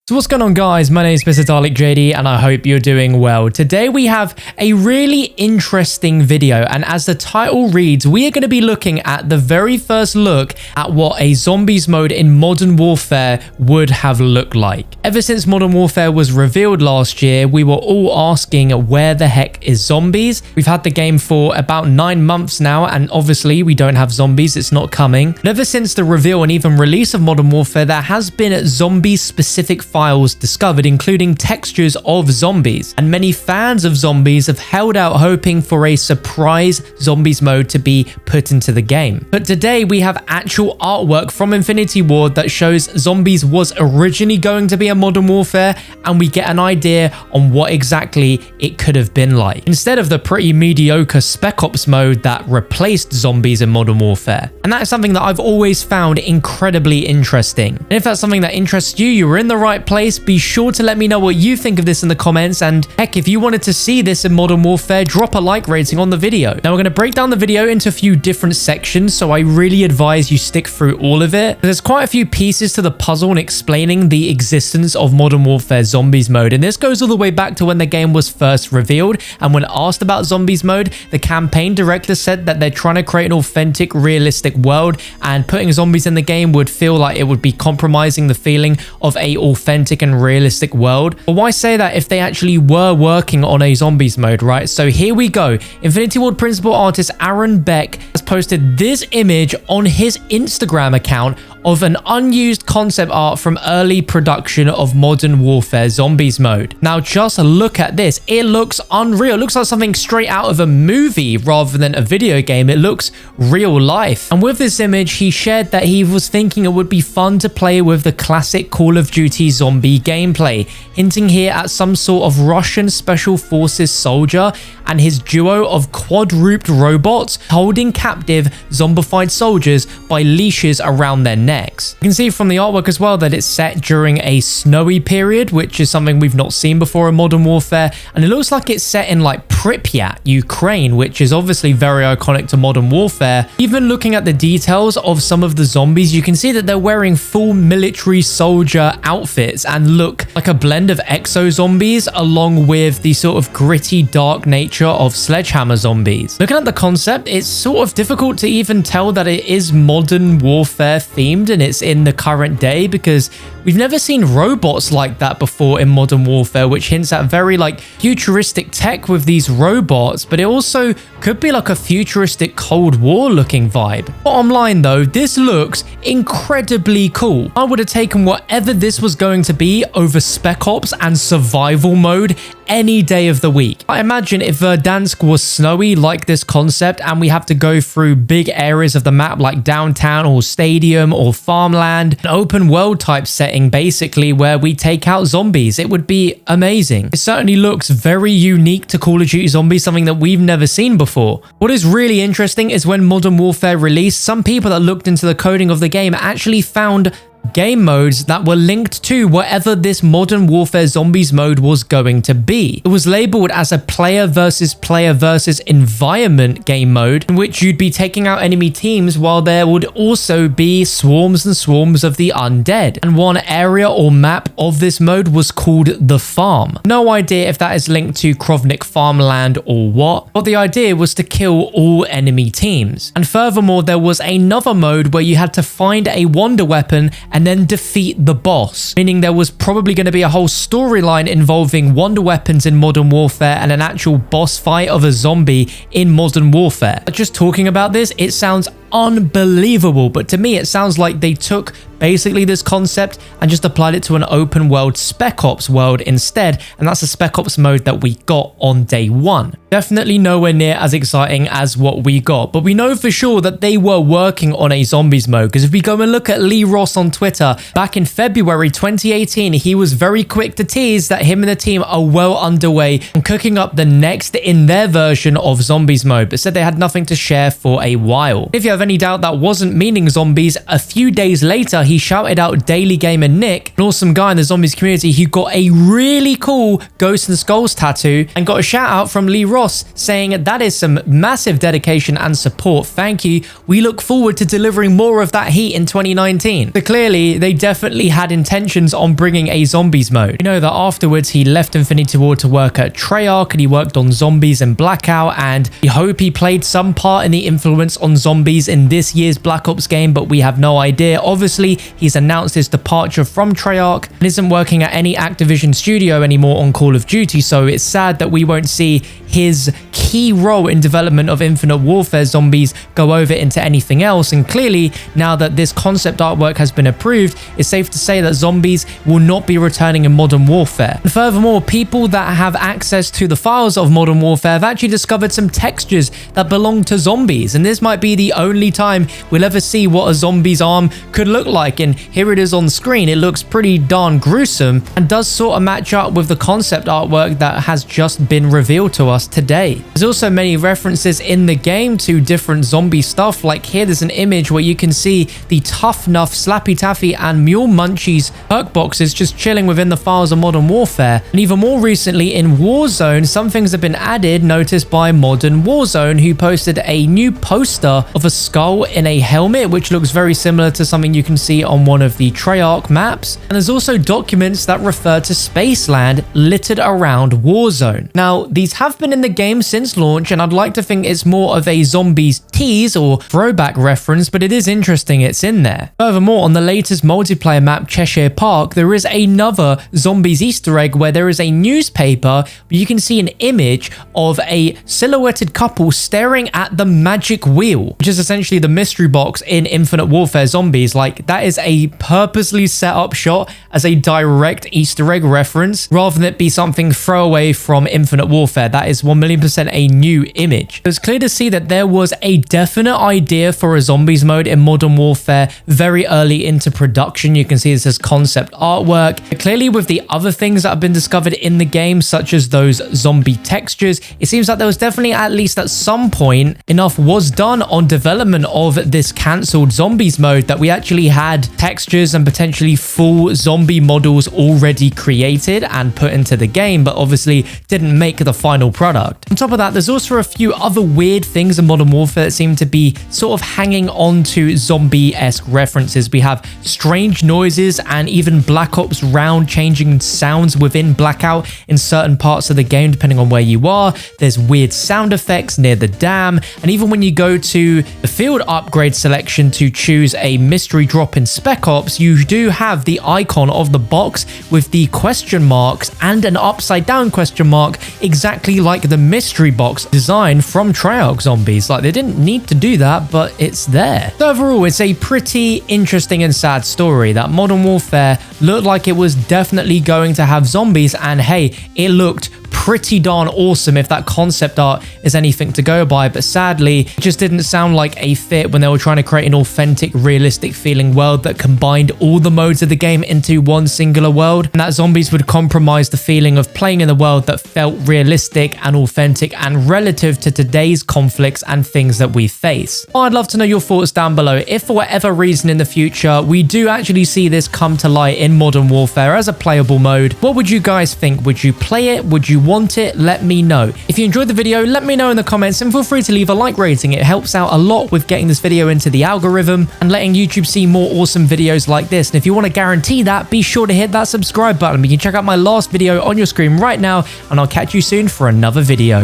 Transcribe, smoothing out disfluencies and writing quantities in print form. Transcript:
So what's going on, guys? My name is Mr. Dalek JD and I hope you're doing well. Today we have a really interesting video, and as the title reads, we are going to be looking at the very first look at what a zombies mode in Modern Warfare would have looked like. Ever since Modern Warfare was revealed last year, we were all asking where the heck is zombies? We've had the game for about 9 months now, and obviously we don't have zombies, it's not coming. And ever since the reveal and even release of Modern Warfare, there has been zombie-specific files discovered, including textures of zombies, and many fans of zombies have held out hoping for a surprise zombies mode to be put into the game. But today we have actual artwork from Infinity Ward that shows zombies was originally going to be a Modern Warfare, and we get an idea on what exactly it could have been like, instead of the pretty mediocre Spec Ops mode that replaced zombies in Modern Warfare. And that is something that I've always found incredibly interesting. And if that's something that interests you, you're in the right place. Be sure to let me know what you think of this in the comments, and heck, if you wanted to see this in Modern Warfare, drop a like rating on the video. Now we're going to break down the video into a few different sections, so I really advise you stick through all of it. There's quite a few pieces to the puzzle in explaining the existence of Modern Warfare Zombies mode, and this goes all the way back to when the game was first revealed. And when asked about Zombies mode, the campaign director said that they're trying to create an authentic, realistic world, and putting zombies in the game would feel like it would be compromising the feeling of a authentic and realistic world. But why say that if they actually were working on a zombies mode, right? So here we go. Infinity Ward principal artist Aaron Beck has posted this image on his Instagram account of an unused concept art from early production of Modern Warfare Zombies mode. Now just look at this. It looks unreal. It looks like something straight out of a movie rather than a video game. It looks real life. And with this image, he shared that he was thinking it would be fun to play with the classic Call of Duty zombie gameplay, hinting here at some sort of Russian Special Forces soldier and his duo of quadruped robots holding captive zombified soldiers by leashes around their necks. You can see from the artwork as well that it's set during a snowy period, which is something we've not seen before in Modern Warfare, and it looks like it's set in like Pripyat, Ukraine, which is obviously very iconic to Modern Warfare. Even looking at the details of some of the zombies, you can see that they're wearing full military soldier outfits and look like a blend of exo zombies along with the sort of gritty, dark nature of sledgehammer zombies. Looking at the concept, it's sort of difficult to even tell that it is Modern Warfare themed and it's in the current day, because we've never seen robots like that before in Modern Warfare, which hints at very like futuristic tech with these robots, but it also could be like a futuristic Cold War looking vibe. Bottom line though, this looks incredibly cool. I would have taken whatever this was going to be over Spec Ops and survival mode any day of the week. I imagine if Verdansk was snowy like this concept and we have to go through big areas of the map like downtown or stadium or farmland, an open world type setting basically where we take out zombies, it would be amazing. It certainly looks very unique to Call of Duty Zombies, something that we've never seen before. What is really interesting is when Modern Warfare released, some people that looked into the coding of the game actually found game modes that were linked to whatever this Modern Warfare Zombies mode was going to be. It was labeled as a player versus environment game mode in which you'd be taking out enemy teams while there would also be swarms and swarms of the undead. And one area or map of this mode was called The Farm. No idea if that is linked to Krovnik farmland or what, but the idea was to kill all enemy teams. And furthermore, there was another mode where you had to find a wonder weapon and then defeat the boss, meaning there was probably going to be a whole storyline involving wonder weapons in Modern Warfare and an actual boss fight of a zombie in Modern Warfare. Just talking about this, it sounds unbelievable, but to me it sounds like they took basically this concept and just applied it to an open world Spec Ops world instead, and that's a Spec Ops mode that we got on day one. Definitely nowhere near as exciting as what we got, but we know for sure that they were working on a zombies mode, because if we go and look at Lee Ross on Twitter, back in February 2018, he was very quick to tease that him and the team are well underway on cooking up the next in their version of zombies mode, but said they had nothing to share for a while. If you have have any doubt that wasn't meaning zombies, a few days later, he shouted out Daily Gamer Nick, an awesome guy in the zombies community who got a really cool Ghosts and Skulls tattoo, and got a shout out from Lee Ross saying that is some massive dedication and support. Thank you. We look forward to delivering more of that heat in 2019. So clearly, they definitely had intentions on bringing a zombies mode. You know that afterwards he left Infinity Ward to work at Treyarch, and he worked on zombies and Blackout, and we hope he played some part in the influence on zombies in this year's Black Ops game, but we have no idea. Obviously, he's announced his departure from Treyarch and isn't working at any Activision studio anymore on Call of Duty, so it's sad that we won't see his key role in development of Infinite Warfare zombies go over into anything else. And clearly, now that this concept artwork has been approved, it's safe to say that zombies will not be returning in Modern Warfare. And furthermore, people that have access to the files of Modern Warfare have actually discovered some textures that belong to zombies, and this might be the only time we'll ever see what a zombie's arm could look like. And here it is on screen. It looks pretty darn gruesome and does sort of match up with the concept artwork that has just been revealed to us today. There's also many references in the game to different zombie stuff. Like here, there's an image where you can see the Tough Nuff, Slappy Taffy and Mule Munchies perk boxes just chilling within the files of Modern Warfare. And even more recently in Warzone, some things have been added, noticed by Modern Warzone, who posted a new poster of a skull in a helmet, which looks very similar to something you can see on one of the Treyarch maps. And there's also documents that refer to Spaceland littered around Warzone. Now, these have been in the game since launch, and I'd like to think it's more of a zombies tease or throwback reference, but it is interesting it's in there. Furthermore, on the latest multiplayer map, Cheshire Park, there is another zombies Easter egg where there is a newspaper where you can see an image of a silhouetted couple staring at the magic wheel, which is essentially the mystery box in Infinite Warfare Zombies. Like, that is a purposely set up shot as a direct Easter egg reference rather than it be something throwaway from Infinite Warfare. That is 1,000,000% a new image. It's clear to see that there was a definite idea for a zombies mode in Modern Warfare very early into production. You can see this as concept artwork. But clearly, with the other things that have been discovered in the game, such as those zombie textures, it seems like there was definitely, at least at some point, enough was done on development of this cancelled zombies mode that we actually had textures and potentially full zombie models already created and put into the game, but obviously didn't make the final product. On top of that, there's also a few other weird things in Modern Warfare that seem to be sort of hanging on to zombie-esque references. We have strange noises and even Black Ops round changing sounds within Blackout in certain parts of the game depending on where you are. There's weird sound effects near the dam, and even when you go to the field upgrade selection to choose a mystery drop in Spec Ops, you do have the icon of the box with the question marks and an upside down question mark, exactly like the mystery box design from Treyarch Zombies. Like, they didn't need to do that, but it's there. So overall, it's a pretty interesting and sad story that Modern Warfare looked like it was definitely going to have zombies, and hey, it looked pretty darn awesome if that concept art is anything to go by, but sadly it just didn't sound like a fit when they were trying to create an authentic, realistic feeling world that combined all the modes of the game into one singular world, and that zombies would compromise the feeling of playing in a world that felt realistic and authentic and relative to today's conflicts and things that we face. I'd love to know your thoughts down below. If for whatever reason in the future we do actually see this come to light in Modern Warfare as a playable mode, what would you guys think? Would you play it? Would you want it? Let me know. If you enjoyed the video, let me know in the comments, and feel free to leave a like rating. It helps out a lot with getting this video into the algorithm and letting YouTube see more awesome videos like this. And if you want to guarantee that, be sure to hit that subscribe button. You can check out my last video on your screen right now, and I'll catch you soon for another video.